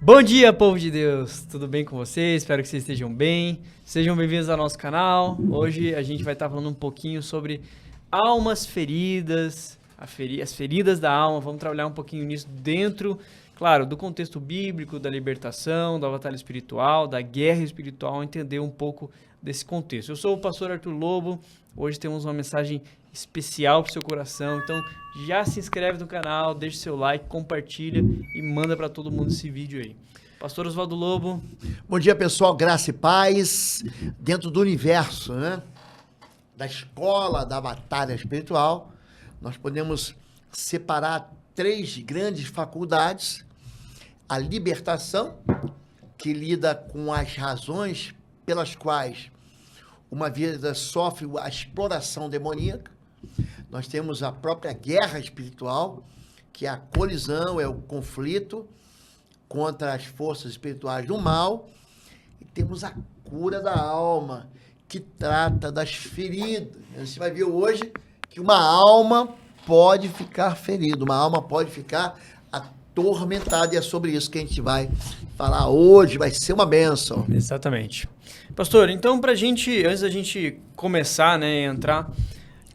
Bom dia, povo de Deus! Tudo bem com vocês? Espero que vocês estejam bem. Sejam bem-vindos ao nosso canal. Hoje a gente vai estar falando um pouquinho sobre almas feridas, as feridas da alma. Vamos trabalhar um pouquinho nisso dentro, claro, do contexto bíblico, da libertação, da batalha espiritual, da guerra espiritual, entender um pouco desse contexto. Eu sou o pastor Arthur Lobo. Hoje temos uma mensagem especial para o seu coração, então já se inscreve no canal, deixa seu like, compartilha e manda para todo mundo esse vídeo aí. Pastor Oswaldo Lobo. Bom dia, pessoal, graça e paz. Dentro do universo, né, da escola da batalha espiritual, nós podemos separar três grandes faculdades: a libertação, que lida com as razões pelas quais uma vida sofre a exploração demoníaca. Nós temos a própria guerra espiritual, que é a colisão, é o conflito contra as forças espirituais do mal. E temos a cura da alma, que trata das feridas. Você vai ver hoje que uma alma pode ficar ferida, uma alma pode ficar atormentada, e é sobre isso que a gente vai falar hoje. Vai ser uma bênção. Exatamente. Pastor, então antes da gente começar, né, entrar,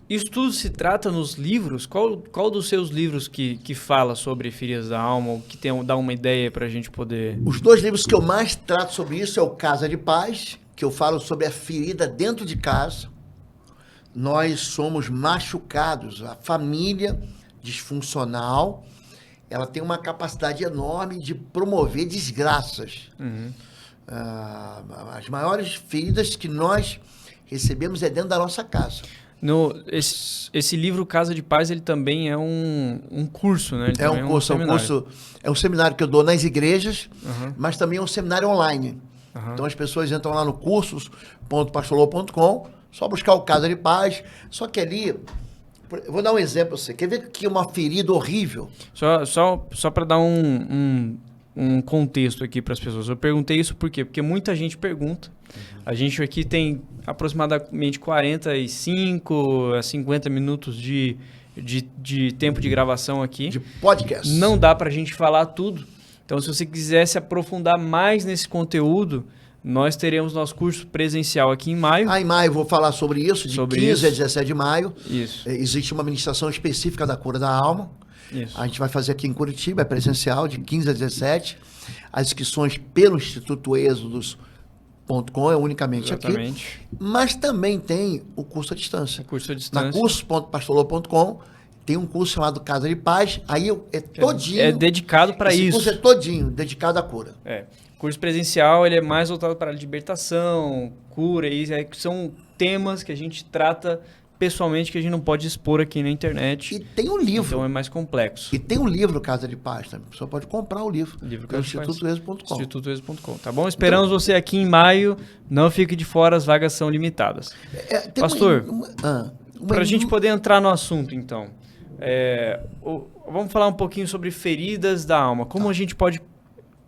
isso tudo se trata nos livros? Qual dos seus livros que fala sobre feridas da alma, ou que dá uma ideia para a gente poder... Os dois livros que eu mais trato sobre isso é o Casa de Paz, que eu falo sobre a ferida dentro de casa. Nós somos machucados, a família disfuncional, ela tem uma capacidade enorme de promover desgraças. As maiores feridas que nós recebemos é dentro da nossa casa. Esse livro Casa de Paz, ele também é um curso, né? Ele é um curso, é um seminário que eu dou nas igrejas, mas também é um seminário online. Então as pessoas entram lá no cursos.pastorlobo.com, só buscar o Casa de Paz, só que ali, eu vou dar um exemplo, você quer ver que é uma ferida horrível? Só para dar um contexto aqui para as pessoas. Eu perguntei isso por quê? Porque muita gente pergunta. A gente aqui tem aproximadamente 45 a 50 minutos de tempo de gravação aqui. De podcast. Não dá para a gente falar tudo. Então, se você quiser se aprofundar mais nesse conteúdo, nós teremos nosso curso presencial aqui em maio. Em maio eu vou falar sobre isso, de 15 a 17 de maio. Isso. Existe uma ministração específica da cura da alma. Isso. A gente vai fazer aqui em Curitiba, é presencial, de 15 a 17. As inscrições pelo Instituto Êxodos.com, é unicamente Exatamente. aqui. Mas também tem o curso à distância. O curso à distância. Na cursos.pastorlobo.com tem um curso chamado Casa de Paz. Aí é todinho. É dedicado para isso. Esse curso é todinho, dedicado à cura. O curso presencial, ele é mais voltado para a libertação, cura, e são temas que a gente trata pessoalmente, que a gente não pode expor aqui na internet. E tem um livro. Então é mais complexo. E tem um livro Casa de Paz também. A pessoa pode comprar o livro. É o institutoexo.com. institutoexo.com. Tá bom? Esperamos você aqui em maio. Não fique de fora, as vagas são limitadas. Pastor, para a gente poder entrar no assunto, então, vamos falar um pouquinho sobre feridas da alma. Como a gente pode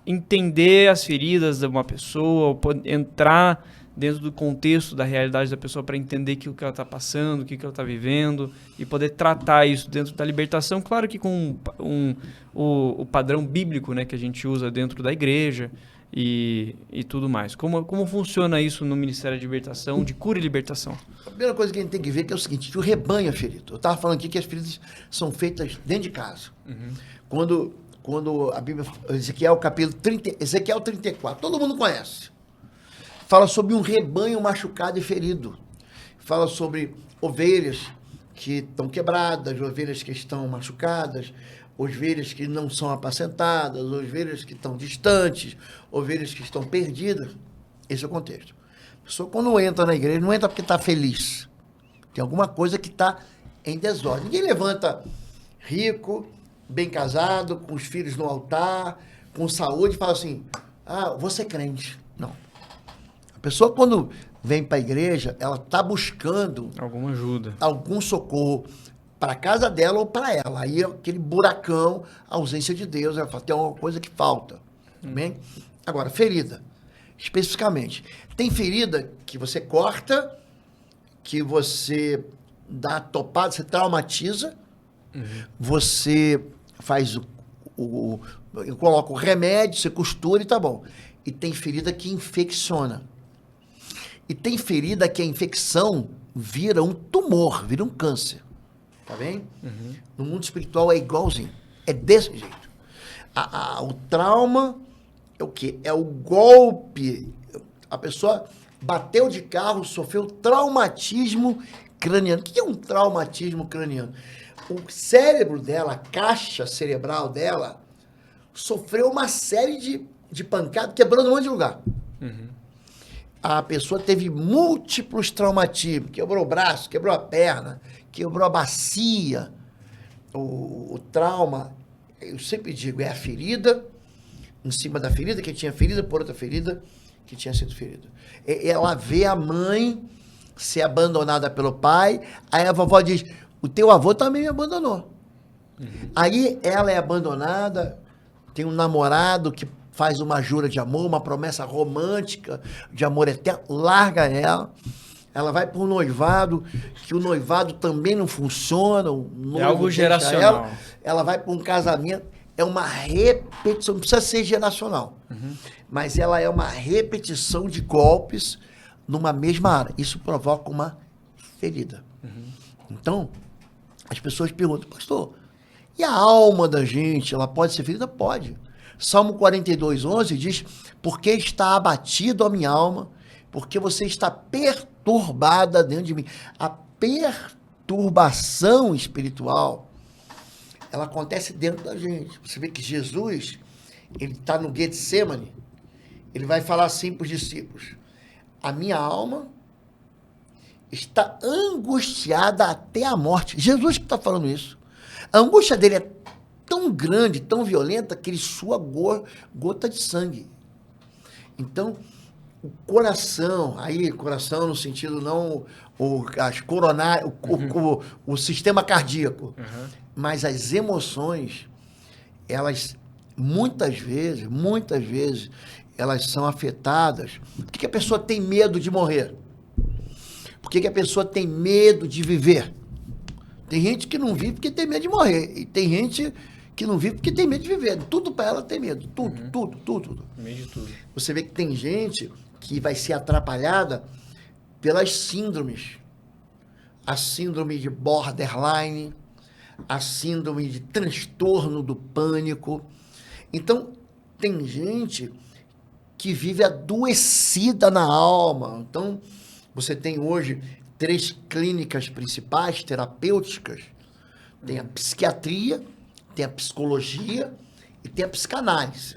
entender as feridas de uma pessoa, entrar dentro do contexto da realidade da pessoa para entender o que ela está passando, o que ela está vivendo, e poder tratar isso dentro da libertação, claro que com o padrão bíblico, né, que a gente usa dentro da igreja e tudo mais. Como funciona isso no Ministério de Libertação, de cura e libertação? A primeira coisa que a gente tem que ver é o seguinte, que o rebanho é ferido. Eu estava falando aqui que as feridas são feitas dentro de casa. Quando a Bíblia, Ezequiel capítulo 30, Ezequiel 34, todo mundo conhece. Fala sobre um rebanho machucado e ferido. Fala sobre ovelhas que estão quebradas, ovelhas que estão machucadas, ovelhas que não são apacentadas, ovelhas que estão distantes, ovelhas que estão perdidas. Esse é o contexto. A pessoa, quando entra na igreja, não entra porque está feliz. Tem alguma coisa que está em desordem. Ninguém levanta rico, bem casado, com os filhos no altar, com saúde, e fala assim, vou ser crente. Não. A pessoa, quando vem para a igreja, ela está buscando alguma ajuda, algum socorro para a casa dela ou para ela. Aí aquele buracão, a ausência de Deus, ela fala, tem alguma coisa que falta. Bem? Agora, ferida, especificamente. Tem ferida que você corta, que você dá topada, você traumatiza, você faz eu coloco o remédio, você costura e tá bom. E tem ferida que infecciona. E tem ferida que a infecção vira um tumor, vira um câncer. Tá bem? Uhum. No mundo espiritual é igualzinho. É desse jeito. O trauma é o quê? É o golpe. A pessoa bateu de carro, sofreu traumatismo craniano. O que é um traumatismo craniano? O cérebro dela, a caixa cerebral dela, sofreu uma série de pancadas, quebrou num monte de lugar. Uhum. A pessoa teve múltiplos traumatismos, quebrou o braço, quebrou a perna, quebrou a bacia. O trauma, eu sempre digo, é a ferida, em cima da ferida, que tinha ferida, por outra ferida, que tinha sido ferida. Ela vê a mãe ser abandonada pelo pai, aí a vovó diz, o teu avô também me abandonou. Uhum. Aí ela é abandonada, tem um namorado que faz uma jura de amor, uma promessa romântica de amor eterno, larga ela vai para um noivado, que o noivado também não funciona. É algo geracional. Ela vai para um casamento, é uma repetição, não precisa ser geracional, mas ela é uma repetição de golpes numa mesma área. Isso provoca uma ferida. Então, as pessoas perguntam, pastor, e a alma da gente, ela pode ser ferida? Pode. Salmo 42:11 diz, porque está abatido a minha alma, porque você está perturbada dentro de mim. A perturbação espiritual, ela acontece dentro da gente. Você vê que Jesus, ele está no Getsemane, ele vai falar assim para os discípulos, a minha alma está angustiada até a morte. Jesus que está falando isso. A angústia dele é tão grande, tão violenta, que ele sua gota de sangue. Então, o coração, aí coração no sentido não as coronárias, o sistema cardíaco, mas as emoções, elas muitas vezes, elas são afetadas. Por que a pessoa tem medo de morrer? Por que a pessoa tem medo de viver? Tem gente que não vive porque tem medo de morrer. E tem gente que não vive porque tem medo de viver. Tudo para ela tem medo. Tudo. Medo de tudo. Você vê que tem gente que vai ser atrapalhada pelas síndromes. A síndrome de borderline, a síndrome de transtorno do pânico. Então, tem gente que vive adoecida na alma. Então, você tem hoje 3 clínicas principais terapêuticas. Tem a psiquiatria, tem a psicologia e tem a psicanálise.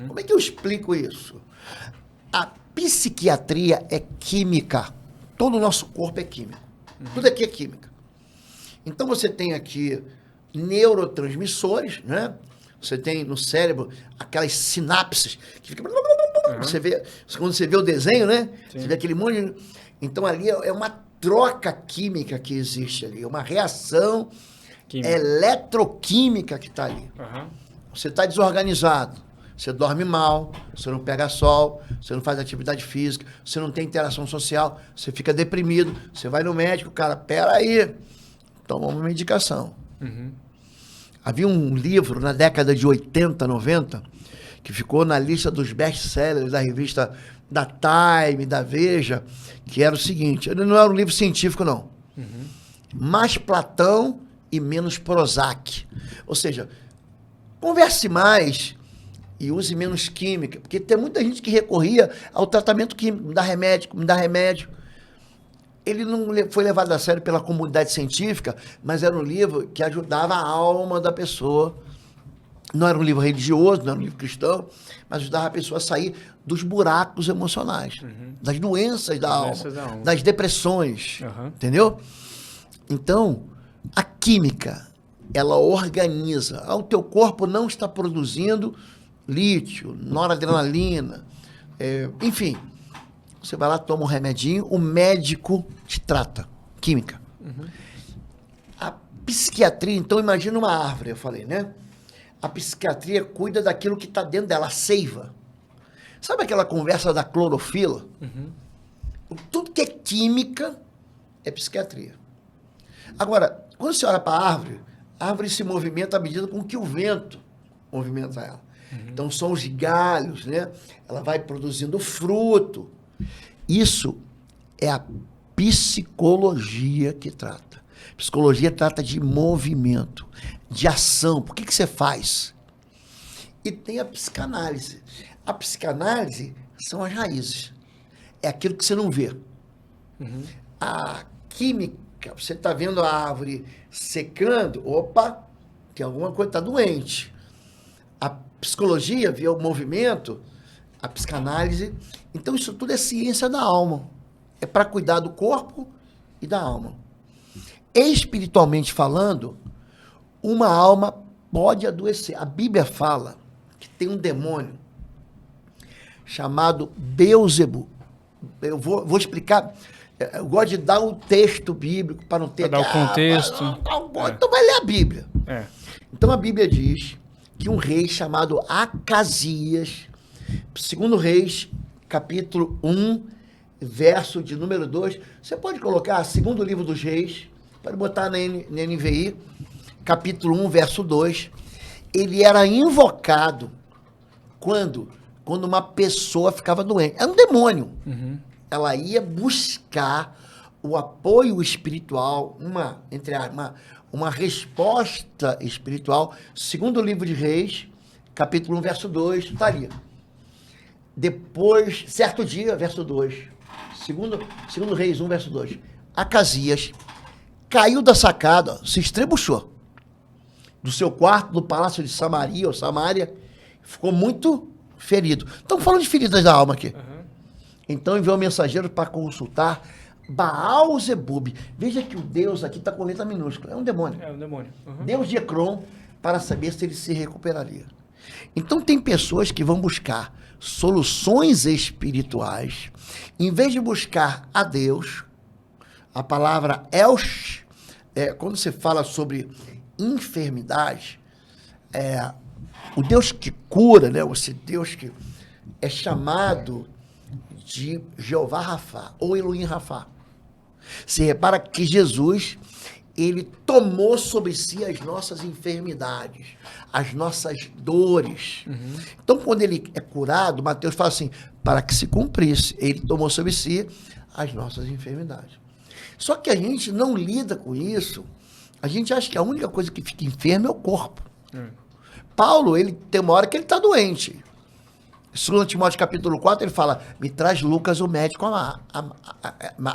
Como é que eu explico isso? A psiquiatria é química. Todo o nosso corpo é químico. Tudo aqui é química. Então você tem aqui neurotransmissores, né? Você tem no cérebro aquelas sinapses que fica... Você vê, quando você vê o desenho, né? Sim. Você vê aquele monte... Então ali é uma troca química que existe ali, uma reação eletroquímica que está ali. Você está desorganizado, você dorme mal, você não pega sol, você não faz atividade física, você não tem interação social, você fica deprimido, você vai no médico, cara, peraí, toma uma medicação. Havia um livro na década de 80, 90, que ficou na lista dos best-sellers da revista da Time, da Veja, que era o seguinte, ele não era um livro científico, não. Mais Platão e menos Prozac. Ou seja, converse mais e use menos química, porque tem muita gente que recorria ao tratamento químico, me dá remédio. Ele não foi levado a sério pela comunidade científica, mas era um livro que ajudava a alma da pessoa. Não era um livro religioso, não era um livro cristão, mas ajudava a pessoa a sair dos buracos emocionais, das doenças da alma, das depressões, entendeu? Então, a química, ela organiza. O teu corpo não está produzindo lítio, noradrenalina, enfim. Você vai lá, toma um remedinho, o médico te trata. Química. A psiquiatria, então, imagina uma árvore, eu falei, né? A psiquiatria cuida daquilo que está dentro dela, a seiva. Sabe aquela conversa da clorofila? Tudo que é química é psiquiatria. Agora, quando você olha para a árvore se movimenta à medida com que o vento movimenta ela. Então, são os galhos, né? Ela vai produzindo fruto. Isso é a psicologia que trata. Psicologia trata de movimento, de ação. Por que você faz? E tem a psicanálise. A psicanálise são as raízes. É aquilo que você não vê. A química, você está vendo a árvore secando, opa, tem alguma coisa, está doente. A psicologia vê o movimento, a psicanálise. Então, isso tudo é ciência da alma. É para cuidar do corpo e da alma. Espiritualmente falando, uma alma pode adoecer. A Bíblia fala que tem um demônio chamado Beelzebu. Eu vou explicar. Eu gosto de dar o texto bíblico para não ter... Para dar o contexto. Então vai ler a Bíblia. É. Então a Bíblia diz que um rei chamado Acasias, 2 Reis, capítulo 1, verso de número 2. Você pode colocar segundo livro dos reis, pode botar na NVI, capítulo 1, verso 2. Ele era invocado quando uma pessoa ficava doente. Era um demônio. Ela ia buscar o apoio espiritual, uma resposta espiritual. Segundo livro de Reis, capítulo 1, verso 2, está ali. Depois, certo dia, verso 2, segundo Reis 1, verso 2, Acasias caiu da sacada, se estrebuchou do seu quarto, do palácio de Samaria, ou Samária, ficou muito ferido. Estamos falando de feridas da alma aqui. Então enviou um mensageiro para consultar Baal-Zebub. Veja que o Deus aqui está com letra minúscula. É um demônio. É um demônio. Deus de Ecrom, para saber se ele se recuperaria. Então tem pessoas que vão buscar soluções espirituais, em vez de buscar a Deus. A palavra Elsh, quando você fala sobre enfermidade, o Deus que cura, né? Esse Deus que é chamado de Jeová Rafá, ou Elohim Rafá. Você repara que Jesus, ele tomou sobre si as nossas enfermidades, as nossas dores. Então, quando ele é curado, Mateus fala assim, para que se cumprisse, ele tomou sobre si as nossas enfermidades. Só que a gente não lida com isso, a gente acha que a única coisa que fica enfermo é o corpo. Paulo, ele tem uma hora que ele está doente. 2 Timóteo capítulo 4, ele fala, me traz Lucas, o médico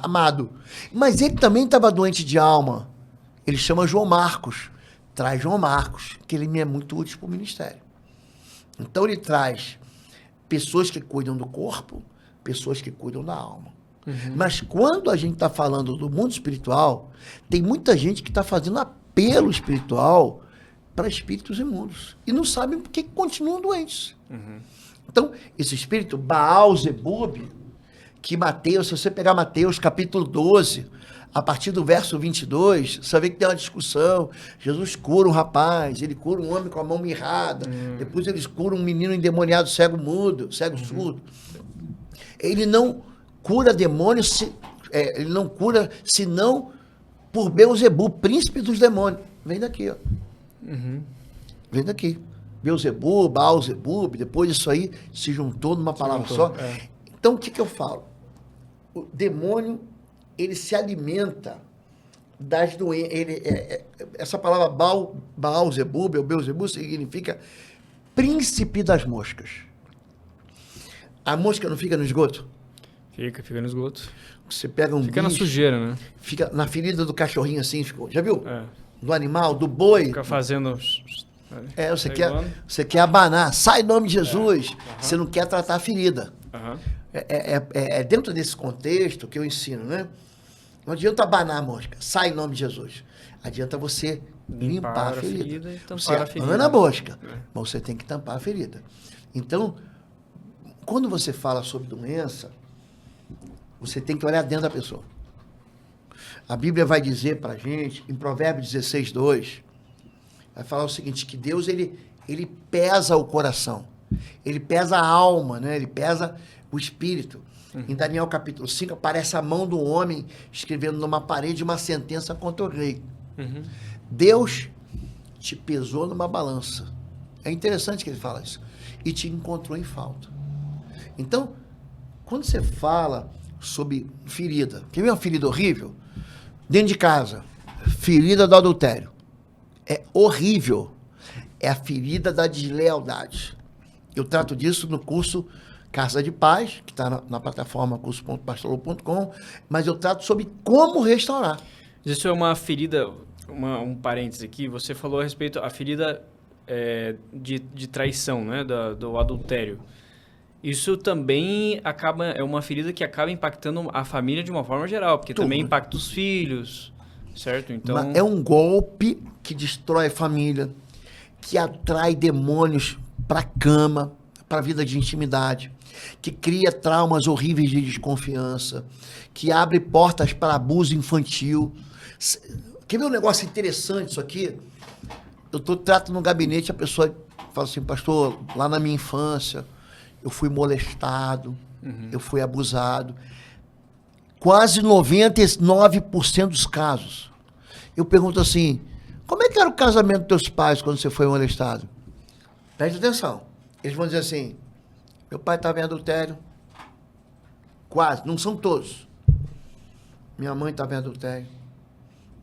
amado. Mas ele também estava doente de alma. Ele chama João Marcos. Traz João Marcos, que ele me é muito útil para o ministério. Então ele traz pessoas que cuidam do corpo, pessoas que cuidam da alma. Mas quando a gente está falando do mundo espiritual, tem muita gente que está fazendo apelo espiritual para espíritos imundos. E não sabem por que continuam doentes. Então, esse espírito Baal-Zebub, que Mateus, se você pegar Mateus capítulo 12, a partir do verso 22, você vê que tem uma discussão. Jesus cura um rapaz, ele cura um homem com a mão mirrada, depois eles curam um menino endemoniado, cego mudo, cego surdo. Ele não cura demônios, ele não cura senão por Beelzebu, príncipe dos demônios. Vem daqui, ó. Vem daqui. Beelzebu, Baal-Zebub, depois isso aí se juntou numa palavra só. Então, o que eu falo? O demônio, ele se alimenta das doenças. Essa palavra Baal-Zebub, ou Beelzebu, significa príncipe das moscas. A mosca não fica no esgoto? Fica no esgoto. Você pega um Fica bicho, na sujeira, né? Fica na ferida do cachorrinho assim, já viu? Do animal, do boi. Fica fazendo... Você quer abanar, sai em nome de Jesus, você não quer tratar a ferida. É dentro desse contexto que eu ensino, né? Não adianta abanar a mosca, sai em nome de Jesus. Adianta você limpar a ferida. Você abana a mosca, mas você tem que tampar a ferida. Então, quando você fala sobre doença, você tem que olhar dentro da pessoa. A Bíblia vai dizer pra gente, em Provérbios 16, 2, vai falar o seguinte, que Deus, ele pesa o coração, ele pesa a alma, né? Ele pesa o espírito. Em Daniel capítulo 5, aparece a mão do homem escrevendo numa parede uma sentença contra o rei. Deus te pesou numa balança É interessante que ele fala isso. E te encontrou em falta. Então, quando você fala sobre ferida, quer ver uma ferida horrível? Dentro de casa, ferida do adultério. É horrível. É a ferida da deslealdade. Eu trato disso no curso Casa de Paz, que está na plataforma curso.pastorlou.com, mas eu trato sobre como restaurar. Isso é uma ferida, um parênteses aqui, você falou a respeito da ferida de traição, né, do adultério. Isso também é uma ferida que acaba impactando a família de uma forma geral, porque Tudo. também impacta os filhos, certo? Então... É um golpe que destrói a família, que atrai demônios para a cama, para a vida de intimidade, que cria traumas horríveis de desconfiança, que abre portas para abuso infantil. Quer ver um negócio interessante isso aqui? Eu trato no gabinete, a pessoa fala assim, pastor, lá na minha infância, eu fui molestado, eu fui abusado. Quase 99% dos casos. Eu pergunto assim, como é que era o casamento dos teus pais quando você foi molestado? Preste atenção. Eles vão dizer assim, meu pai estava em adultério. Quase, não são todos. Minha mãe estava em adultério.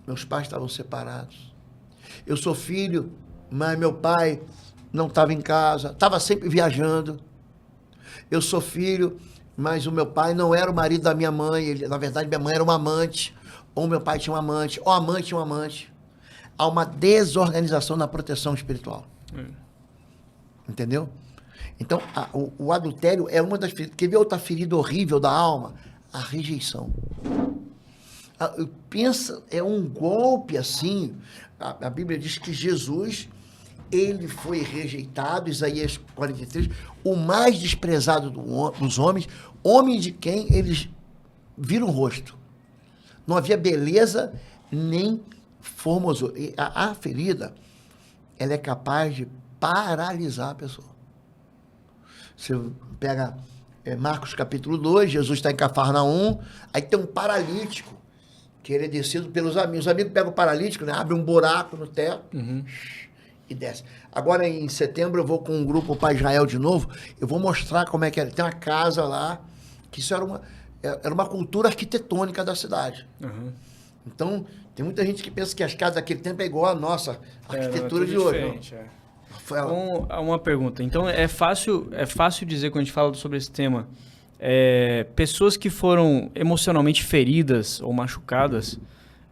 Meus pais estavam separados. Eu sou filho, mas meu pai não estava em casa, estava sempre viajando. Eu sou filho, mas o meu pai não era o marido da minha mãe. Na verdade, minha mãe era uma amante. Ou meu pai tinha um amante. Ou a mãe tinha um amante. Há uma desorganização na proteção espiritual. Entendeu? Então, o adultério é uma das feridas. Quer ver outra ferida horrível da alma? A rejeição. Pensa, é um golpe assim. A Bíblia diz que Jesus, ele foi rejeitado, Isaías 43, o mais desprezado dos homens, homem de quem eles viram o rosto. Não havia beleza nem formosura. A ferida, ela é capaz de paralisar a pessoa. Você pega Marcos capítulo 2, Jesus está em Cafarnaum, aí tem um paralítico, que ele é descido pelos amigos. Os amigos pegam o paralítico, né, abrem um buraco no teto e desce. Agora, em setembro, eu vou com um grupo para Israel de novo, eu vou mostrar como é que era. Tem uma casa lá, que isso era uma cultura arquitetônica da cidade. Então, tem muita gente que pensa que as casas daquele tempo é igual à nossa arquitetura de hoje. Uma pergunta. Então, é fácil dizer, quando a gente fala sobre esse tema, pessoas que foram emocionalmente feridas ou machucadas,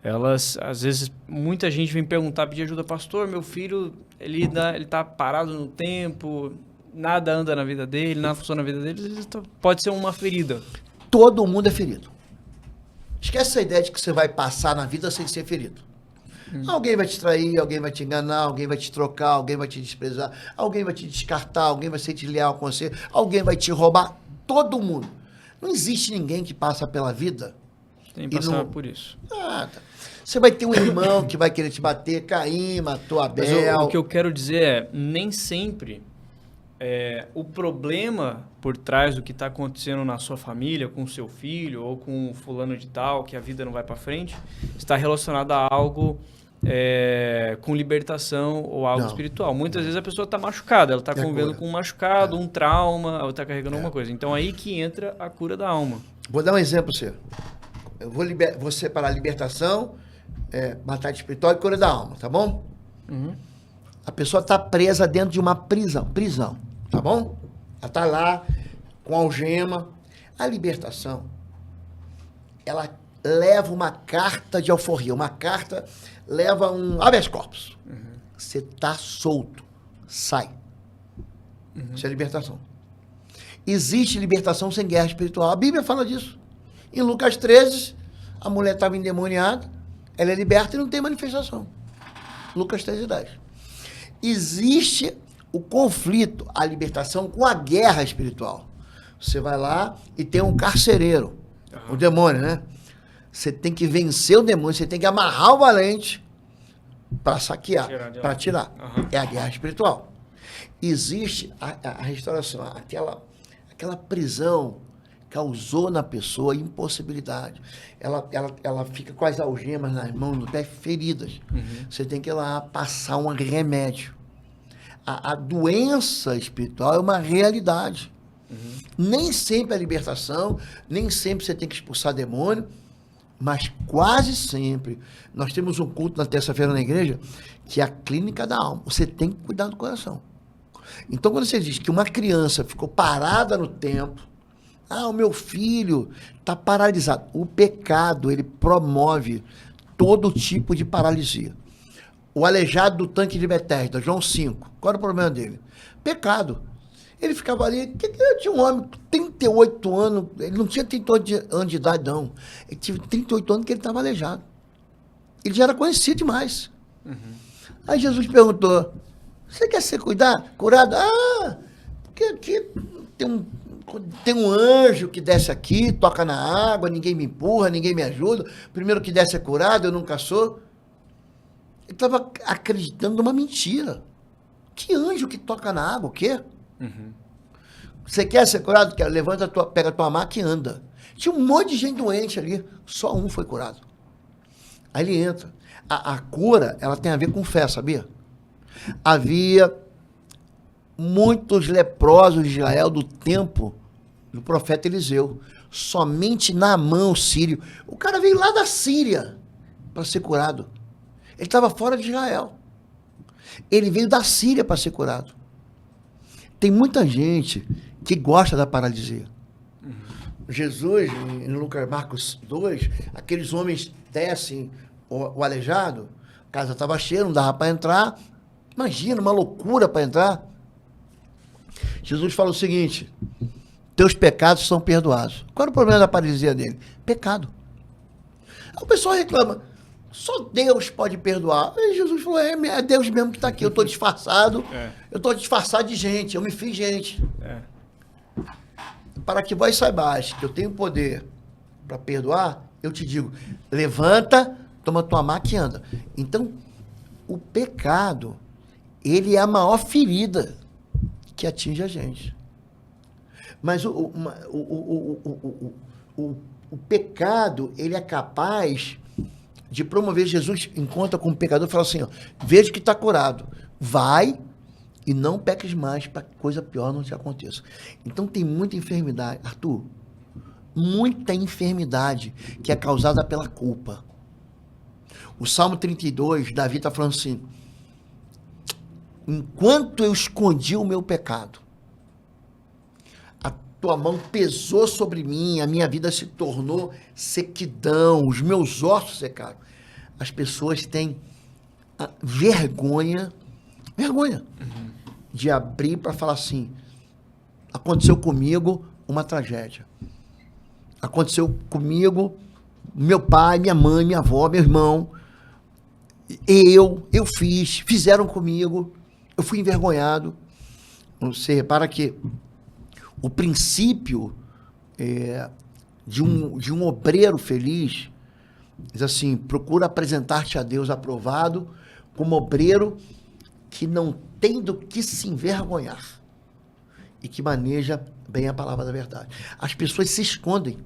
elas, às vezes, muita gente vem perguntar, pedir ajuda, pastor, meu filho, ele tá parado no tempo, nada anda na vida dele, nada funciona na vida dele, pode ser uma ferida. Todo mundo é ferido. Esquece essa ideia de que você vai passar na vida sem ser ferido. Alguém vai te trair, alguém vai te enganar, alguém vai te trocar, alguém vai te desprezar, alguém vai te descartar, alguém vai ser desleal com você, alguém vai te roubar. Todo mundo. Não existe ninguém que passa pela vida. Tem que passar por isso. Nada. Você vai ter um irmão que vai querer te bater, Caim, matou Abel. Mas o que eu quero dizer é, nem sempre o problema por trás do que está acontecendo na sua família, com o seu filho ou com o fulano de tal, que a vida não vai para frente, está relacionado a algo com libertação ou algo espiritual. Muitas vezes a pessoa está machucada, ela está convivendo com um machucado, um trauma, ela está carregando alguma coisa. Então aí que entra a cura da alma. Vou dar um exemplo para você. Eu vou separar libertação, batalha espiritual e cura da alma, tá bom? A pessoa está presa dentro de uma prisão, tá bom? Ela está lá com algema. A libertação, ela leva uma carta de alforria, uma carta leva um habeas corpus. Você está solto, sai. Isso é libertação. Existe libertação sem guerra espiritual. A Bíblia fala disso. Em Lucas 13, a mulher estava endemoniada, ela é liberta e não tem manifestação. Lucas 13:10. Existe o conflito, a libertação com a guerra espiritual. Você vai lá e tem um carcereiro, o demônio, né? Você tem que vencer o demônio, você tem que amarrar o valente para saquear, para tirar. É a guerra espiritual. Existe a restauração, aquela prisão causou na pessoa impossibilidade. Ela fica com as algemas nas mãos, no pé, feridas. Você tem que ir lá passar um remédio. a doença espiritual é uma realidade. Nem sempre é libertação, nem sempre você tem que expulsar demônio, mas quase sempre. Nós temos um culto na terça-feira na igreja, que é a clínica da alma. Você tem que cuidar do coração. Então, quando você diz que uma criança ficou parada no tempo, o meu filho está paralisado. O pecado, ele promove todo tipo de paralisia. O aleijado do tanque de Betesda, João 5, qual era o problema dele? Pecado. Ele ficava ali, tinha um homem, 38 anos, ele não tinha 38 anos de idade, não. Ele tinha 38 anos que ele estava aleijado. Ele já era conhecido demais. Aí Jesus perguntou, você quer ser curado? Porque aqui tem um anjo que desce aqui, toca na água, ninguém me empurra, ninguém me ajuda. Primeiro que desce é curado, eu nunca sou. Ele estava acreditando numa mentira. Que anjo que toca na água, o quê? Você quer ser curado? Levanta, pega a tua maca e anda. Tinha um monte de gente doente ali, só um foi curado. Aí ele entra. A cura, ela tem a ver com fé, sabia? Havia muitos leprosos de Israel do tempo do profeta Eliseu. Somente Naamã, o sírio. O cara veio lá da Síria para ser curado. Ele estava fora de Israel. Ele veio da Síria para ser curado. Tem muita gente que gosta da paralisia. Jesus, em Lucas, Marcos 2, aqueles homens descem o aleijado, a casa estava cheia, não dava para entrar. Imagina, uma loucura para entrar. Jesus fala o seguinte, teus pecados são perdoados. Qual era o problema da paralisia dele? Pecado. Aí o pessoal reclama, só Deus pode perdoar. Aí Jesus falou, é Deus mesmo que está aqui, eu estou disfarçado, eu estou disfarçado de gente, eu me fiz gente. Para que vós saibais que eu tenho poder para perdoar, eu te digo, levanta, toma tua maca e anda. Então, o pecado, ele é a maior ferida que atinge a gente. Mas o pecado, ele é capaz de promover. Jesus encontra com o pecador e fala assim, veja que está curado, vai e não peques mais para que coisa pior não te aconteça. Então tem muita enfermidade, Arthur, muita enfermidade que é causada pela culpa. O Salmo 32, Davi está falando assim, enquanto eu escondi o meu pecado, a tua mão pesou sobre mim, a minha vida se tornou sequidão, os meus ossos secaram. As pessoas têm vergonha de abrir para falar assim, aconteceu comigo uma tragédia. Aconteceu comigo, meu pai, minha mãe, minha avó, meu irmão, eu fizeram comigo, eu fui envergonhado. Você repara que o princípio de um obreiro feliz diz assim, procura apresentar-te a Deus aprovado como obreiro que não tem do que se envergonhar e que maneja bem a palavra da verdade. As pessoas se escondem.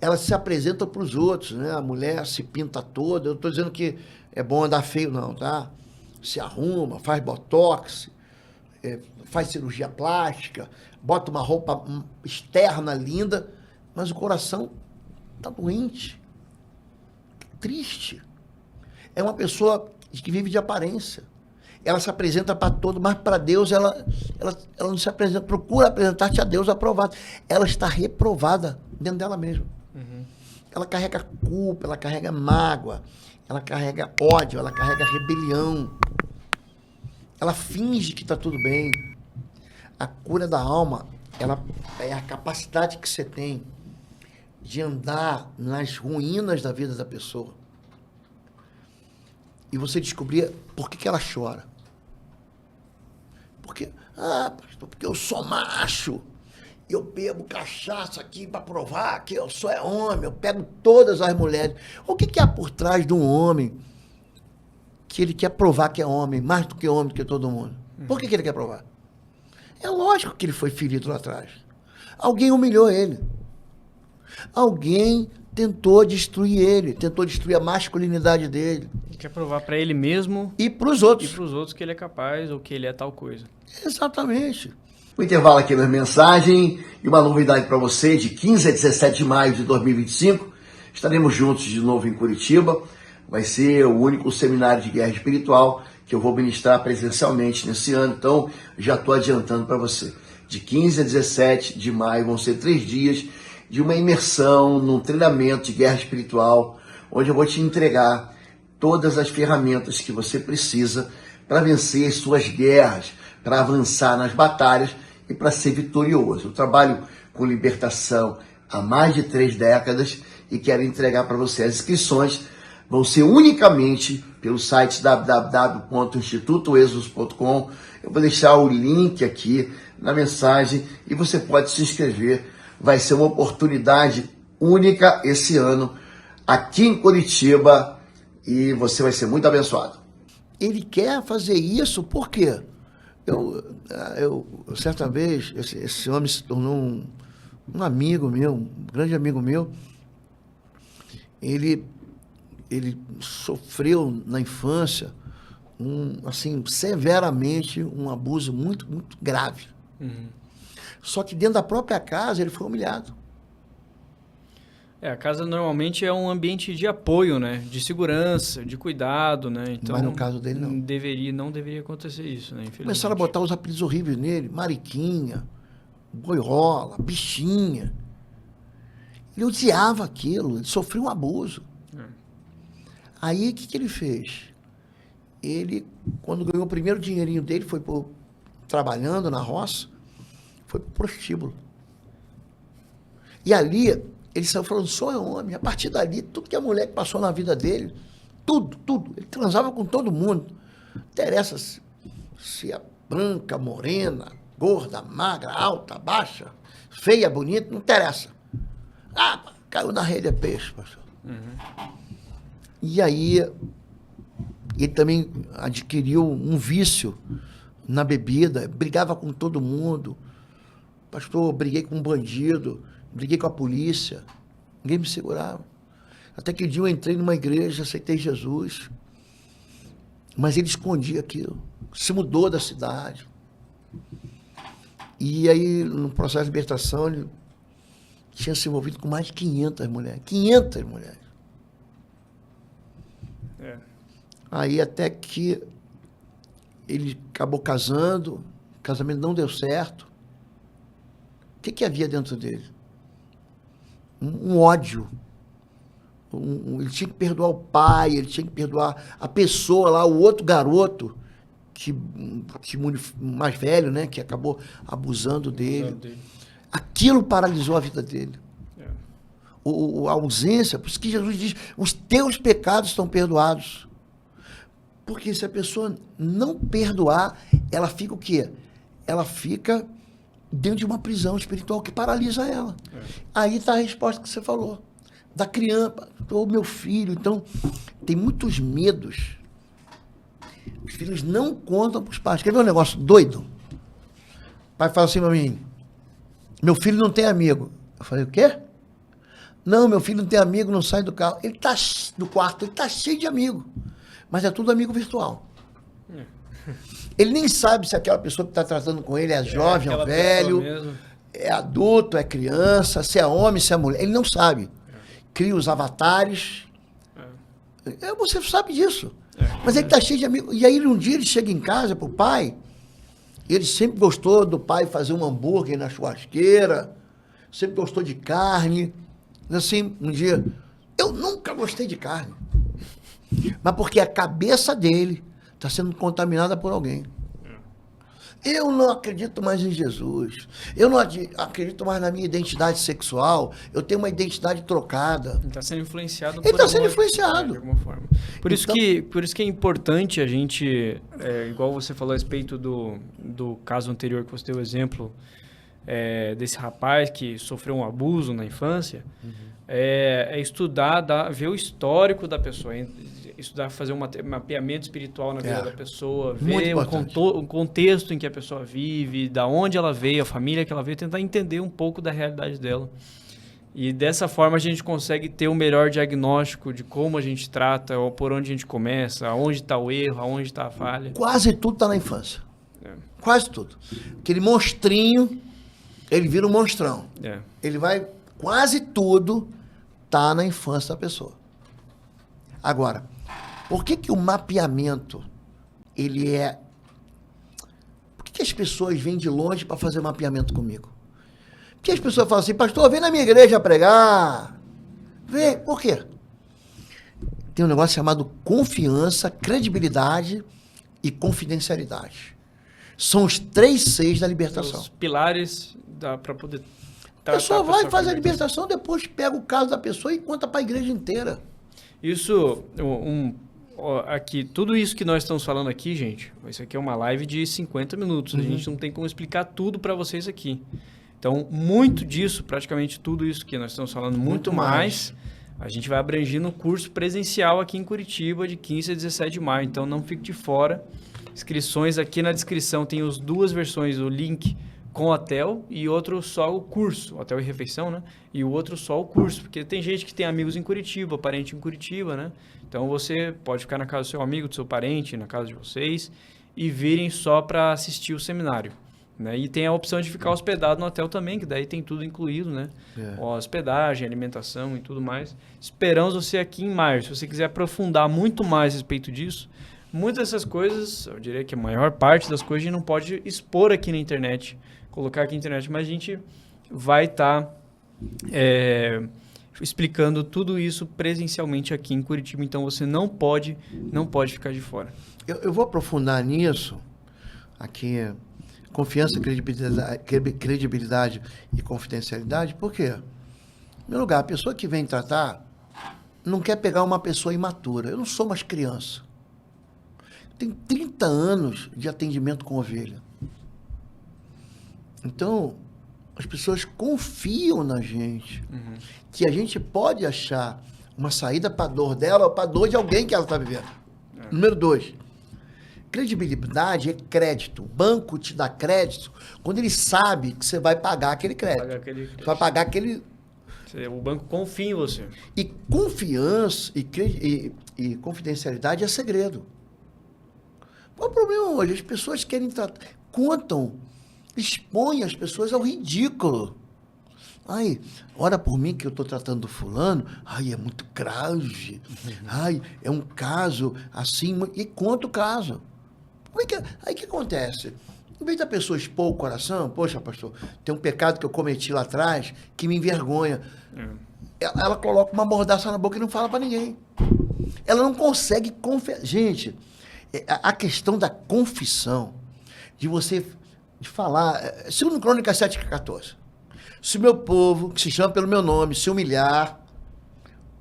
Elas se apresentam para os outros, né? A mulher se pinta toda. Eu não estou dizendo que é bom andar feio, não, tá? Se arruma, faz botox, faz cirurgia plástica, bota uma roupa externa linda, mas o coração está doente, triste. É uma pessoa que vive de aparência. Ela se apresenta para todo, mas para Deus ela não se apresenta. Procura apresentar-te a Deus aprovado. Ela está reprovada dentro dela mesma. Ela carrega culpa, ela carrega mágoa, ela carrega ódio, ela carrega rebelião. Ela finge que está tudo bem. A cura da alma, ela é a capacidade que você tem de andar nas ruínas da vida da pessoa e você descobrir por que ela chora. Pastor, porque eu sou macho, eu bebo cachaça aqui para provar que eu sou homem, eu pego todas as mulheres. O que há por trás de um homem que ele quer provar que é homem, mais do que homem, do que todo mundo? Por que ele quer provar? É lógico que ele foi ferido lá atrás. Alguém humilhou ele. Alguém tentou destruir ele, tentou destruir a masculinidade dele. Quer provar para ele mesmo e para os outros. E para os outros que ele é capaz ou que ele é tal coisa. Exatamente. O intervalo aqui na mensagem e uma novidade para você, de 15 a 17 de maio de 2025, estaremos juntos de novo em Curitiba. Vai ser o único seminário de guerra espiritual que eu vou ministrar presencialmente nesse ano, então já estou adiantando para você. De 15 a 17 de maio vão ser 3 dias de uma imersão num treinamento de guerra espiritual, onde eu vou te entregar todas as ferramentas que você precisa para vencer as suas guerras, para avançar nas batalhas e para ser vitorioso. Eu trabalho com libertação há mais de 3 décadas e quero entregar para você. As inscrições vão ser unicamente pelo site www.institutoexos.com. Eu vou deixar o link aqui na mensagem e você pode se inscrever. Vai ser uma oportunidade única esse ano aqui em Curitiba e você vai ser muito abençoado. Ele quer fazer isso por quê? Eu certa vez, esse homem se tornou um amigo meu, um grande amigo meu. Ele sofreu na infância, assim, severamente, um abuso muito, muito grave. Uhum. Só que dentro da própria casa ele foi humilhado. A casa normalmente é um ambiente de apoio, né? De segurança, de cuidado, né? Então, mas no caso dele não. Não deveria acontecer isso, né? Começaram a botar os apelidos horríveis nele, Mariquinha, Boirola, Bichinha. Ele odiava aquilo, ele sofreu um abuso. Aí, o que ele fez? Ele, quando ganhou o primeiro dinheirinho dele, foi trabalhando na roça, foi pro prostíbulo. E ali, ele saiu falando, sou homem. A partir dali, tudo que a mulher que passou na vida dele, tudo. Ele transava com todo mundo. Não interessa se é branca, morena, gorda, magra, alta, baixa, feia, bonita, não interessa. Caiu na rede é peixe, pastor. Uhum. E aí, ele também adquiriu um vício na bebida, brigava com todo mundo. Pastor, briguei com um bandido, briguei com a polícia, ninguém me segurava. Até que um dia eu entrei numa igreja, aceitei Jesus, mas ele escondia aquilo, se mudou da cidade. E aí, no processo de libertação, ele tinha se envolvido com mais de 500 mulheres. 500 mulheres. Aí até que ele acabou casando, o casamento não deu certo. O que havia dentro dele? Um ódio. Ele tinha que perdoar o pai, ele tinha que perdoar a pessoa lá, o outro garoto, que mais velho, né, que acabou abusando dele. Aquilo paralisou a vida dele. A ausência, por isso que Jesus diz, os teus pecados estão perdoados. Porque se a pessoa não perdoar, ela fica o quê? Ela fica dentro de uma prisão espiritual que paralisa ela. Aí está a resposta que você falou. Da criança, ou meu filho. Então, tem muitos medos. Os filhos não contam para os pais. Quer ver um negócio doido? O pai fala assim para mim, meu filho não tem amigo. Eu falei, o quê? Não, meu filho não tem amigo, não sai do carro. Ele está do quarto, ele está cheio de amigo. Mas é tudo amigo virtual. Ele nem sabe se aquela pessoa que está tratando com ele é jovem, é velho, é adulto, é criança, se é homem, se é mulher. Ele não sabe. Cria os avatares. Você sabe disso. Mas ele está cheio de amigos. E aí um dia ele chega em casa pro pai, e ele sempre gostou do pai fazer um hambúrguer na churrasqueira, sempre gostou de carne. Assim, um dia, eu nunca gostei de carne. Mas porque a cabeça dele está sendo contaminada por alguém. Eu não acredito mais em Jesus. Eu não acredito mais na minha identidade sexual. Eu tenho uma identidade trocada. Ele está sendo influenciado. Ele está sendo influenciado. De alguma forma. Por isso que é importante a gente, igual você falou a respeito do caso anterior que você deu o exemplo, desse rapaz que sofreu um abuso na infância, estudar, ver o histórico da pessoa, estudar, fazer um mapeamento espiritual na vida da pessoa, ver o contexto em que a pessoa vive, da onde ela veio, a família que ela veio, tentar entender um pouco da realidade dela. E dessa forma a gente consegue ter o melhor diagnóstico de como a gente trata, ou por onde a gente começa, aonde está o erro, aonde está a falha. Quase tudo está na infância. Quase tudo. Aquele monstrinho, ele vira um monstrão. Ele vai... Quase tudo está na infância da pessoa. Agora, por que o mapeamento, ele é... Por que as pessoas vêm de longe para fazer mapeamento comigo? Porque as pessoas falam assim, pastor, vem na minha igreja pregar. Vem, por quê? Tem um negócio chamado confiança, credibilidade e confidencialidade. São os 3 Cs da libertação. Os pilares para poder... A pessoa vai fazer a libertação, depois pega o caso da pessoa e conta para a igreja inteira. Isso, aqui, tudo isso que nós estamos falando aqui, gente, isso aqui é uma live de 50 minutos. A gente não tem como explicar tudo para vocês aqui. Então, muito disso, praticamente tudo isso que nós estamos falando, muito mais, a gente vai abranger no curso presencial aqui em Curitiba, de 15 a 17 de maio. Então, não fique de fora. Inscrições aqui na descrição, tem as 2 versões, o link com hotel e outro só o curso, hotel e refeição, né? E o outro só o curso, porque tem gente que tem amigos em Curitiba, parente em Curitiba, né? Então, você pode ficar na casa do seu amigo, do seu parente, na casa de vocês, e virem só para assistir o seminário. Né? E tem a opção de ficar hospedado no hotel também, que daí tem tudo incluído, né? Hospedagem, alimentação e tudo mais. Esperamos você aqui em maio. Se você quiser aprofundar muito mais a respeito disso, muitas dessas coisas, eu diria que a maior parte das coisas a gente não pode expor aqui na internet, colocar aqui na internet, mas a gente vai estar explicando tudo isso presencialmente aqui em Curitiba, então você não pode ficar de fora. Eu vou aprofundar nisso aqui. Confiança, credibilidade e confidencialidade, por quê? Em primeiro lugar, a pessoa que vem tratar não quer pegar uma pessoa imatura. Eu não sou mais criança. Tenho 30 anos de atendimento com ovelha. Então, as pessoas confiam na gente, que a gente pode achar uma saída para a dor dela ou para a dor de alguém que ela está vivendo. Número 2. Credibilidade é crédito. O banco te dá crédito quando ele sabe que você vai pagar aquele crédito. Você vai pagar aquele... O banco confia em você. E confiança e confidencialidade é segredo. Qual é o problema hoje? As pessoas querem tratar... Contam, expõem as pessoas ao ridículo. Ai, ora por mim que eu estou tratando do fulano. Ai, é muito grave. Ai, é um caso assim... E conta o caso. Aí o que acontece? Em vez da pessoa expor o coração, poxa, pastor, tem um pecado que eu cometi lá atrás que me envergonha. Ela coloca uma mordaça na boca e não fala para ninguém. Ela não consegue confessar. Gente, a questão da confissão, de você falar, segundo Crônicas 7:14, se o meu povo, que se chama pelo meu nome, se humilhar,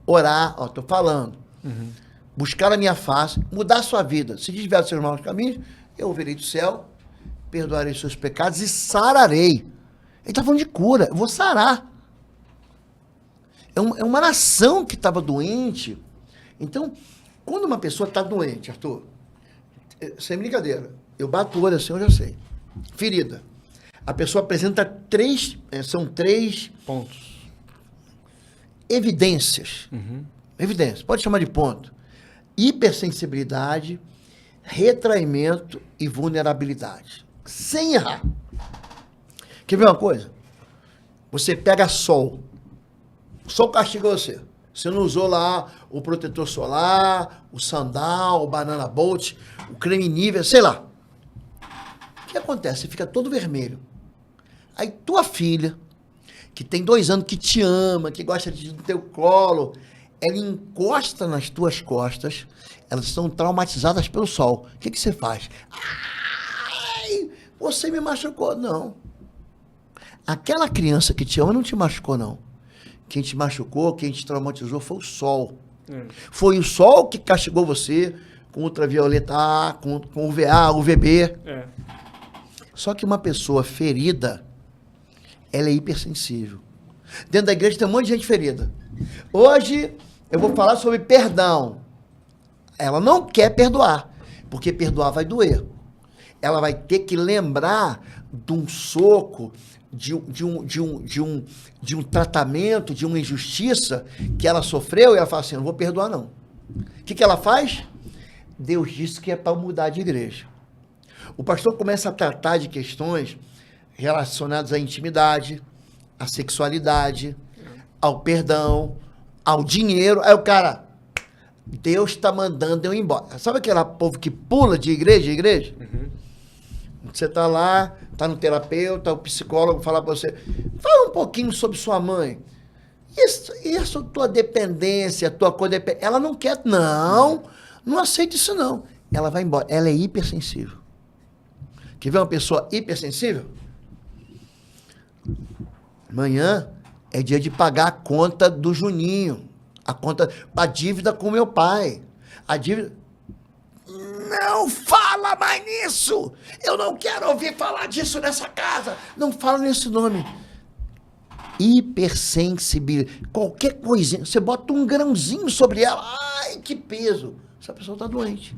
orar, estou falando, buscar a minha face, mudar a sua vida, se desviar dos seus maus caminhos, eu ouvirei do céu, perdoarei seus pecados e sararei. Ele está falando de cura, eu vou sarar. É uma nação que estava doente. Então, quando uma pessoa está doente, Arthur, sem brincadeira, eu bato o olho assim, eu já sei. Ferida. A pessoa apresenta 3 pontos. Evidências. Evidências, pode chamar de ponto. Hipersensibilidade, retraimento e vulnerabilidade. Sem errar. Quer ver uma coisa? Você pega sol. O sol castiga você. Você não usou lá o protetor solar, o sandal, o banana boat, o creme nível, sei lá. O que acontece? Você fica todo vermelho. Aí tua filha, que tem 2 anos, que te ama, que gosta de ir no teu colo, ela encosta nas tuas costas, elas estão traumatizadas pelo sol. O que você faz? Ai, você me machucou. Não. Aquela criança que te ama não te machucou, não. Quem te machucou, quem te traumatizou foi o sol. Foi o sol que castigou você com ultravioleta A, com UVA, UVB. Só que uma pessoa ferida, ela é hipersensível. Dentro da igreja tem um monte de gente ferida. Hoje eu vou falar sobre perdão. Ela não quer perdoar, porque perdoar vai doer. ela vai ter que lembrar de um soco, de um tratamento, de uma injustiça que ela sofreu, e ela fala assim, não vou perdoar não. O que ela faz? Deus disse que é para mudar de igreja. O pastor começa a tratar de questões relacionadas à intimidade, à sexualidade, ao perdão, ao dinheiro. Aí o cara, Deus está mandando eu ir embora. Sabe aquele povo que pula de igreja em igreja? Uhum. Você está lá, está no terapeuta, o psicólogo fala para você, fala um pouquinho sobre sua mãe. Isso tua dependência, tua codependência. Ela não quer, não aceita isso não. Ela vai embora. Ela é hipersensível. Quer ver uma pessoa hipersensível? Amanhã é dia de pagar a conta do Juninho. A dívida com meu pai. A dívida... Não fala mais nisso! Eu não quero ouvir falar disso nessa casa! Não fala nesse nome. Hipersensibilidade. Qualquer coisinha, você bota um grãozinho sobre ela. Ai, que peso! Essa pessoa está doente.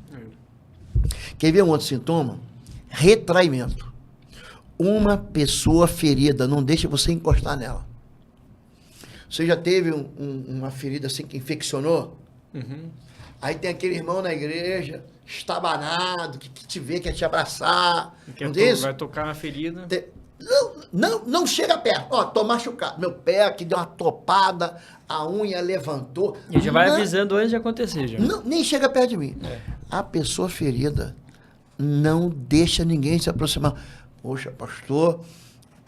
Quer ver um outro sintoma? Retraimento. Uma pessoa ferida, não deixa você encostar nela. Você já teve uma ferida assim que infeccionou? Uhum. Aí tem aquele irmão na igreja, estabanado, que te vê, quer te abraçar. Vai tocar na ferida. Não chega perto. Ó, tô machucado. Meu pé aqui deu uma topada, a unha levantou. E já vai avisando antes de acontecer. Já. Nem chega perto de mim. A pessoa ferida não deixa ninguém se aproximar. Poxa, pastor,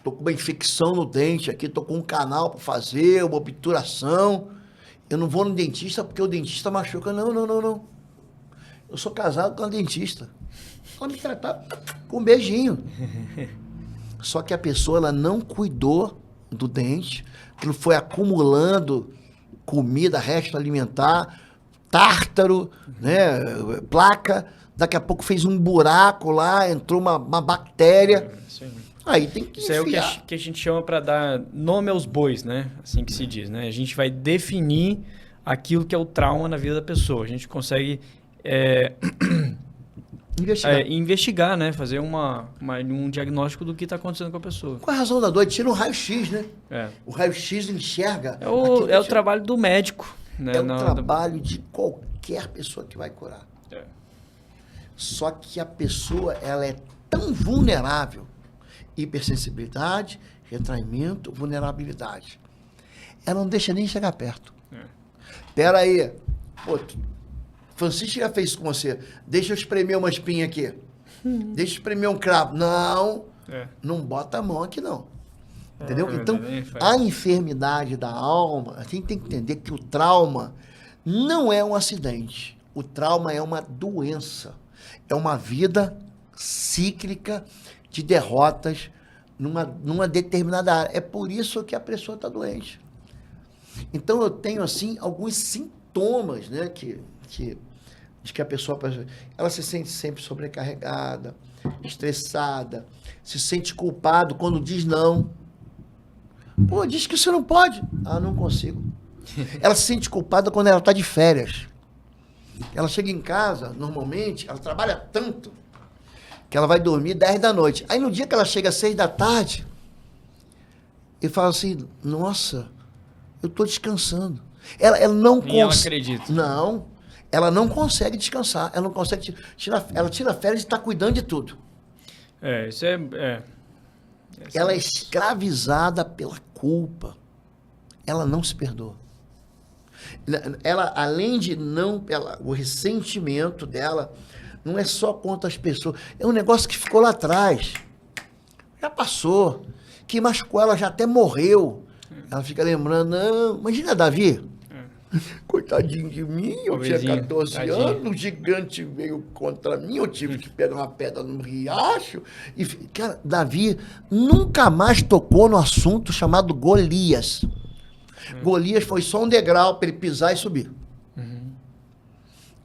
tô com uma infecção no dente aqui, tô com um canal para fazer, uma obturação. Eu não vou no dentista porque o dentista machuca. Não. Eu sou casado com uma dentista. Ela me tratar com um beijinho. Só que a pessoa, ela não cuidou do dente, aquilo foi acumulando comida, resto alimentar, tártaro, né, placa, daqui a pouco fez um buraco lá, entrou uma bactéria. Aí tem que Isso enfiar. É o que a gente chama para dar nome aos bois, né? Assim que se diz, né? A gente vai definir aquilo que é o trauma na vida da pessoa. A gente consegue investigar, né? Fazer um diagnóstico do que está acontecendo com a pessoa. Qual a razão da dor? Tira um raio-X, né? O raio-X enxerga. É o trabalho do médico. Né? É o trabalho de qualquer pessoa que vai curar. Só que a pessoa, ela é tão vulnerável. Hipersensibilidade, retraimento, vulnerabilidade. Ela não deixa nem chegar perto. Pera aí. Pô, Francisco já fez isso com você. Deixa eu espremer uma espinha aqui. Deixa eu espremer um cravo. Não. Não bota a mão aqui, não. Entendeu? Então, a enfermidade da alma, a gente tem que entender que o trauma não é um acidente. O trauma é uma doença. É uma vida cíclica de derrotas numa determinada área. É por isso que a pessoa está doente. Então, eu tenho, assim, alguns sintomas, né, de que a pessoa ela se sente sempre sobrecarregada, estressada, se sente culpado quando diz não. Pô, diz que você não pode. Ah, não consigo. Ela se sente culpada quando ela está de férias. Ela chega em casa, normalmente, ela trabalha tanto que ela vai dormir 10 da noite. Aí no dia que ela chega às 6 da tarde, eu falo assim, nossa, eu estou descansando. Ela não consegue. Ela acredita. Não, ela não consegue descansar. Ela não consegue ela tira férias e está cuidando de tudo. Isso é... Ela é escravizada pela culpa. Ela não se perdoa. Ela, além de não... o ressentimento dela não é só contra as pessoas. É um negócio que ficou lá atrás. Já passou. Quem machucou ela já até morreu. Ela fica lembrando, não... Imagina Davi. Coitadinho de mim, eu tinha 14 anos, o gigante veio contra mim, eu tive que pegar uma pedra no riacho. E, cara, Davi nunca mais tocou no assunto chamado Golias. Golias foi só um degrau para ele pisar e subir.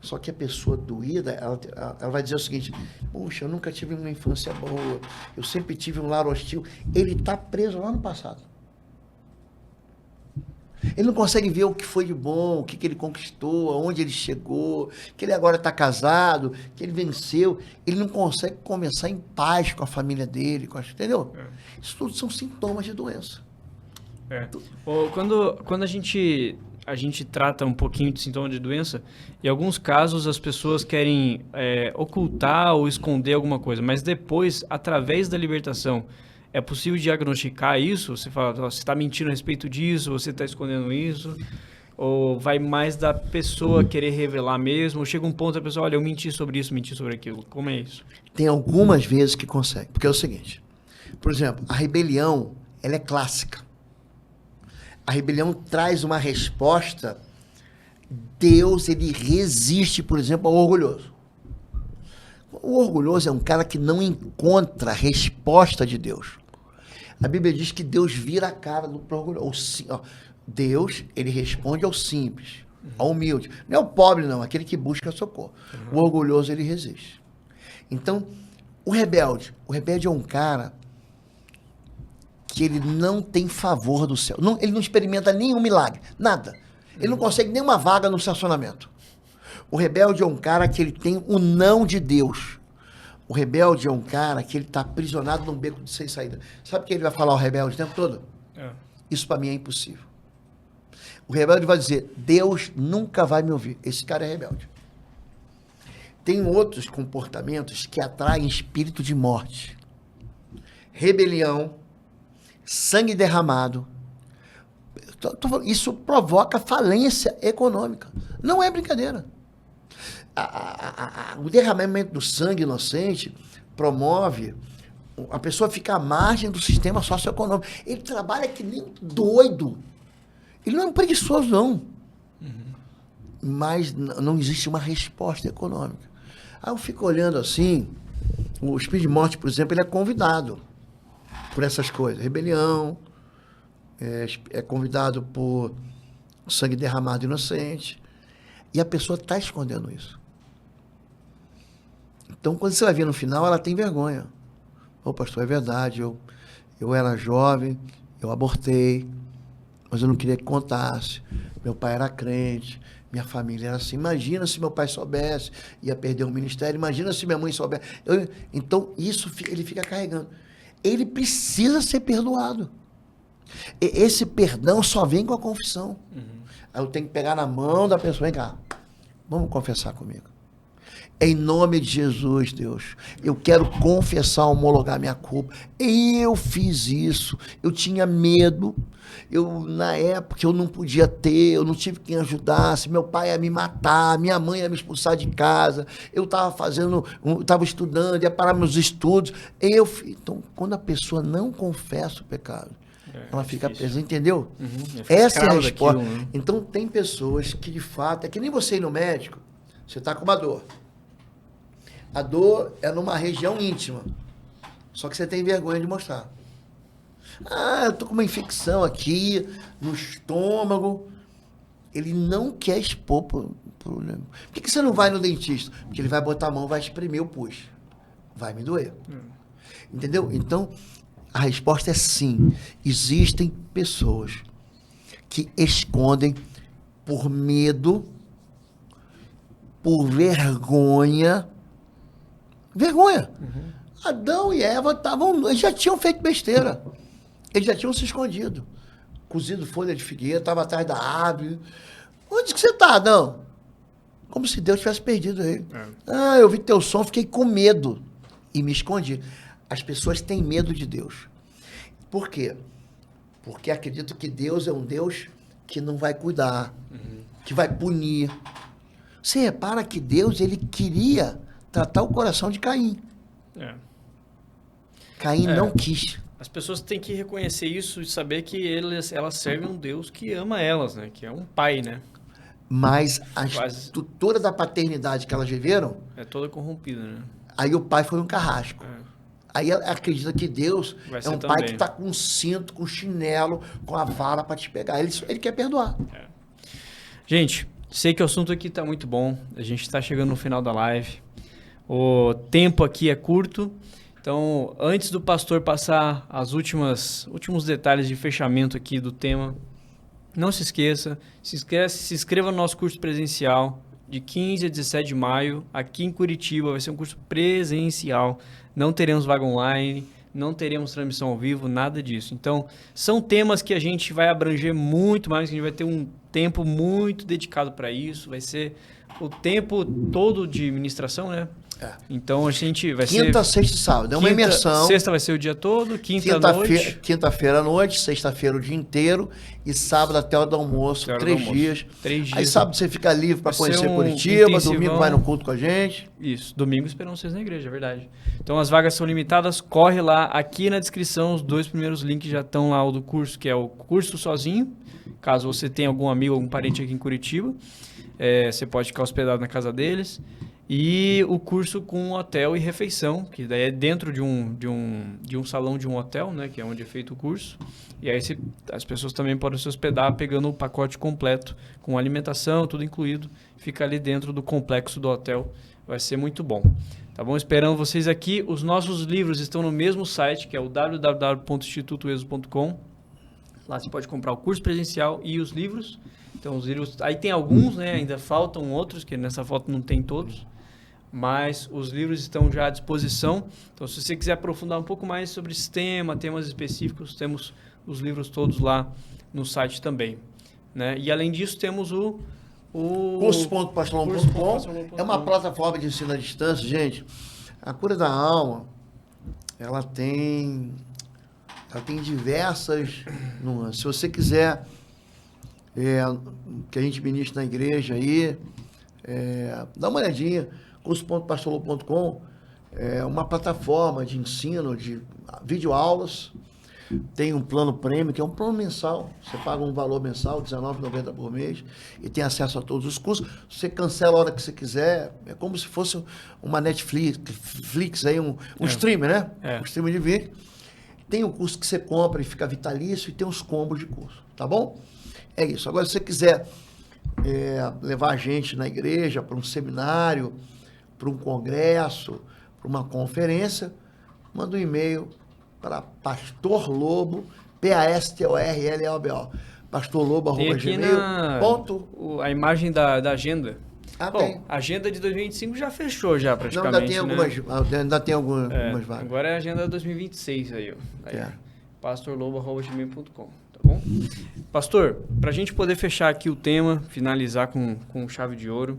Só que a pessoa doída, ela vai dizer o seguinte, puxa, eu nunca tive uma infância boa, eu sempre tive um lar hostil. Ele está preso lá no passado. Ele não consegue ver o que foi de bom, o que ele conquistou, aonde ele chegou, que ele agora está casado, que ele venceu. Ele não consegue começar em paz com a família dele, entendeu? Isso tudo são sintomas de doença. Quando a gente trata um pouquinho de sintoma de doença, em alguns casos as pessoas querem ocultar ou esconder alguma coisa, mas depois, através da libertação, é possível diagnosticar isso? Você fala, você está mentindo a respeito disso, você está escondendo isso? Ou vai mais da pessoa querer revelar mesmo? Ou chega um ponto a pessoa, olha, eu menti sobre isso, menti sobre aquilo. Como é isso? Tem algumas vezes que consegue. Porque é o seguinte, por exemplo, a rebelião, ela é clássica. A rebelião traz uma resposta. Deus, ele resiste, por exemplo, ao orgulhoso. O orgulhoso é um cara que não encontra a resposta de Deus. A Bíblia diz que Deus vira a cara do orgulhoso. Deus, ele responde ao simples, ao humilde. Não é o pobre, não, aquele que busca socorro. O orgulhoso, ele resiste. Então, o rebelde é um cara que ele não tem favor do céu. Ele não experimenta nenhum milagre, nada. Ele não consegue nenhuma vaga no estacionamento. O rebelde é um cara que ele tem o não de Deus. O rebelde é um cara que ele está aprisionado num beco sem saída. Sabe o que ele vai falar, o rebelde, o tempo todo? Isso para mim é impossível. O rebelde vai dizer, Deus nunca vai me ouvir. Esse cara é rebelde. Tem outros comportamentos que atraem espírito de morte. Rebelião, sangue derramado. Isso provoca falência econômica. Não é brincadeira. O derramamento do sangue inocente promove a pessoa ficar à margem do sistema socioeconômico. Ele trabalha que nem doido. Ele não é um preguiçoso, não. Mas não existe uma resposta econômica. Aí eu fico olhando assim, o espírito de morte, por exemplo, ele é convidado por essas coisas. Rebelião, é convidado por sangue derramado inocente. E a pessoa está escondendo isso. Então, quando você vai ver no final, ela tem vergonha. Ô, pastor, é verdade, eu era jovem, eu abortei, mas eu não queria que contasse. Meu pai era crente, minha família era assim. Imagina se meu pai soubesse, ia perder o ministério. Imagina se minha mãe soubesse. Então, isso ele fica carregando. Ele precisa ser perdoado. Esse perdão só vem com a confissão. Aí eu tenho que pegar na mão da pessoa, vem cá, vamos confessar comigo. Em nome de Jesus, Deus, eu quero confessar, homologar minha culpa. Eu fiz isso, eu tinha medo, na época eu não podia ter, eu não tive quem ajudasse, meu pai ia me matar, minha mãe ia me expulsar de casa, eu estava estudando, ia parar meus estudos. Então, quando a pessoa não confessa o pecado, ela fica presa, entendeu? Essa é a resposta. Daquilo, né? Então, tem pessoas que, de fato, é que nem você ir no médico, você está com uma dor. A dor é numa região íntima, só que você tem vergonha de mostrar. Eu tô com uma infecção aqui, no estômago. Ele não quer expor problema. Por que você não vai no dentista? Porque ele vai botar a mão, vai espremer o pus. Vai me doer. Entendeu? Então, a resposta é sim. Existem pessoas que escondem por medo, por vergonha. Adão e Eva eles já tinham feito besteira. Eles já tinham se escondido. Cozido folha de figueira, estava atrás da árvore. Onde que você está, Adão? Como se Deus tivesse perdido ele. Eu vi teu som, fiquei com medo e me escondi. As pessoas têm medo de Deus. Por quê? Porque acreditam que Deus é um Deus que não vai cuidar, que vai punir. Você repara que Deus, ele queria tratar o coração de Caim. Caim não quis. As pessoas têm que reconhecer isso e saber que elas servem um Deus que ama elas, né? Que é um pai, né? Mas a estrutura da paternidade que elas viveram... é toda corrompida, né? Aí o pai foi um carrasco. Aí ela acredita que Deus é um pai que está com um cinto, com um chinelo, com a vara para te pegar. Ele quer perdoar. Gente, sei que o assunto aqui está muito bom. A gente está chegando no final da live. O tempo aqui é curto. Então, antes do pastor passar os últimos detalhes de fechamento aqui do tema, Não se esqueça, se inscreva no nosso curso presencial de 15 a 17 de maio, aqui em Curitiba. Vai ser um curso presencial, não teremos vaga online, não teremos transmissão ao vivo, nada disso. Então, são temas que a gente vai abranger muito mais, que a gente vai ter um tempo muito dedicado para isso, vai ser o tempo todo de ministração, né? Então, a gente vai ser... Quinta, sexta e sábado. É uma imersão. Sexta vai ser o dia todo, quinta à noite. Quinta-feira à noite, sexta-feira o dia inteiro e sábado até a hora do almoço, 3 dias. 3 dias. Aí sábado você fica livre para conhecer Curitiba, intensivão. Domingo vai no culto com a gente. Isso, domingo esperamos vocês na igreja, é verdade. Então as vagas são limitadas, corre lá, aqui na descrição os 2 primeiros links já estão lá, o do curso, que é o curso sozinho, caso você tenha algum amigo, algum parente aqui em Curitiba, você pode ficar hospedado na casa deles. E o curso com hotel e refeição, que daí é dentro de um salão de um hotel, né, que é onde é feito o curso. E aí as pessoas também podem se hospedar pegando o pacote completo, com alimentação, tudo incluído. Fica ali dentro do complexo do hotel. Vai ser muito bom. Tá bom? Esperando vocês aqui. Os nossos livros estão no mesmo site, que é o www.institutoexo.com. Lá você pode comprar o curso presencial e os livros. Então, os livros... Aí tem alguns, né? Ainda faltam outros, que nessa foto não tem todos. Mas os livros estão já à disposição. Então, se você quiser aprofundar um pouco mais sobre esse tema, temas específicos, temos os livros todos lá no site também, né? E, além disso, temos o curso.pastorlombo.com. É uma plataforma de ensino à distância, gente. A Cura da Alma, ela tem diversas nuances. Se você quiser que a gente ministre na igreja aí, dá uma olhadinha. Curso.pastorlombo.com é uma plataforma de ensino, de videoaulas. Tem um plano prêmio, que é um plano mensal. Você paga um valor mensal, R$19,90 por mês, e tem acesso a todos os cursos. Você cancela a hora que você quiser. É como se fosse uma Netflix, aí, um streamer, né? Um streamer de vídeo. Tem um curso que você compra e fica vitalício, e tem os combos de curso, tá bom? É isso. Agora, se você quiser levar a gente na igreja para um seminário, para um congresso, para uma conferência, manda um e-mail para Pastor Lobo, PASTORLOBO, pastorlobo@gmail.com. A imagem da agenda. Tem. A agenda de 2025 já fechou já praticamente. Não, ainda tem algumas vagas. Agora é a agenda 2026 aí, ó. pastorlobo@gmail.com, tá bom? Pastor, para a gente poder fechar aqui o tema, finalizar com chave de ouro,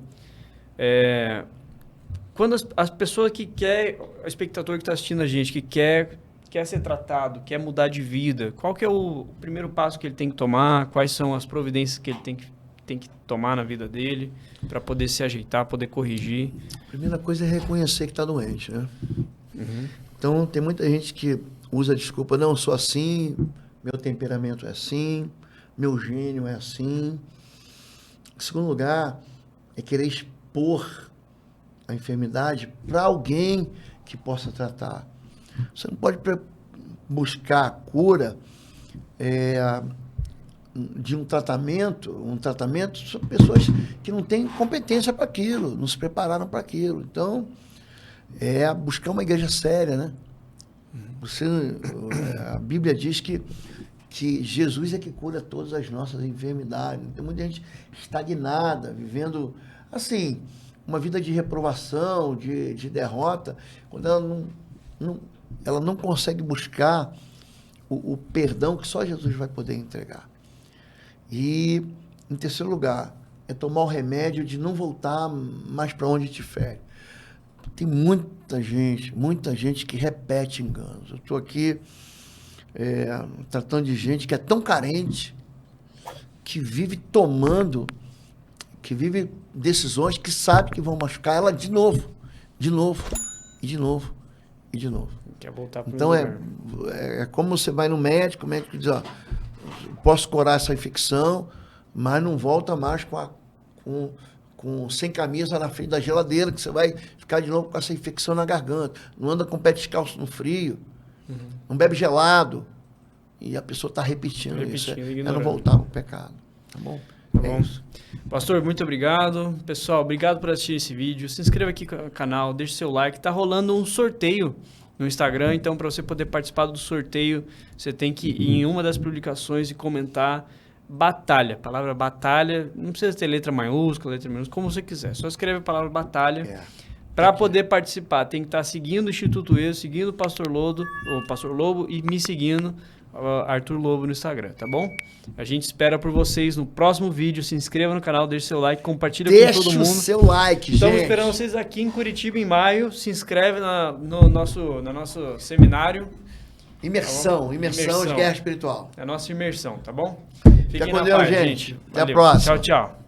quando as pessoas que quer, o espectador que está assistindo a gente, que quer ser tratado, quer mudar de vida, qual que é o primeiro passo que ele tem que tomar? Quais são as providências que ele tem que tomar na vida dele para poder se ajeitar, poder corrigir? A primeira coisa é reconhecer que está doente, né? Uhum. Então, tem muita gente que usa a desculpa, não, eu sou assim, meu temperamento é assim, meu gênio é assim. Em segundo lugar, é querer expor a enfermidade para alguém que possa tratar. Você não pode buscar a cura de um tratamento são pessoas que não têm competência para aquilo, não se prepararam para aquilo. Então, buscar uma igreja séria, né? A Bíblia diz que Jesus é que cura todas as nossas enfermidades. Tem muita gente estagnada, vivendo, assim, uma vida de reprovação, de derrota, quando ela não consegue buscar o perdão que só Jesus vai poder entregar. E, em terceiro lugar, é tomar o remédio de não voltar mais para onde te fere. Tem muita gente que repete enganos. Eu estou aqui tratando de gente que é tão carente, que vive decisões que sabe que vão machucar ela de novo. Quer voltar para então, é como você vai no médico, o médico diz, posso curar essa infecção, mas não volta mais sem camisa na frente da geladeira, que você vai ficar de novo com essa infecção na garganta. Não anda com o pé descalço no frio, não bebe gelado. E a pessoa está repetindo isso. É não voltar para o pecado. Tá bom? Tá bom. Isso. Pastor, muito obrigado. Pessoal, obrigado por assistir esse vídeo. Se inscreva aqui no canal, deixe seu like. Tá rolando um sorteio no Instagram, então para você poder participar do sorteio, você tem que ir em uma das publicações e comentar Batalha. Palavra batalha, não precisa ter letra maiúscula, como você quiser. Só escreve a palavra batalha. Para poder participar, tem que estar seguindo o Instituto ESO, seguindo o Pastor Lobo e me seguindo, Arthur Lobo, no Instagram, tá bom? A gente espera por vocês no próximo vídeo. Se inscreva no canal, deixe seu like, compartilha com todo mundo. Deixa o seu like, gente. Estamos esperando vocês aqui em Curitiba em maio. Se inscreve no nosso seminário. Imersão de guerra espiritual. É a nossa imersão, tá bom? Fica com Deus, gente. Até a próxima. Tchau, tchau.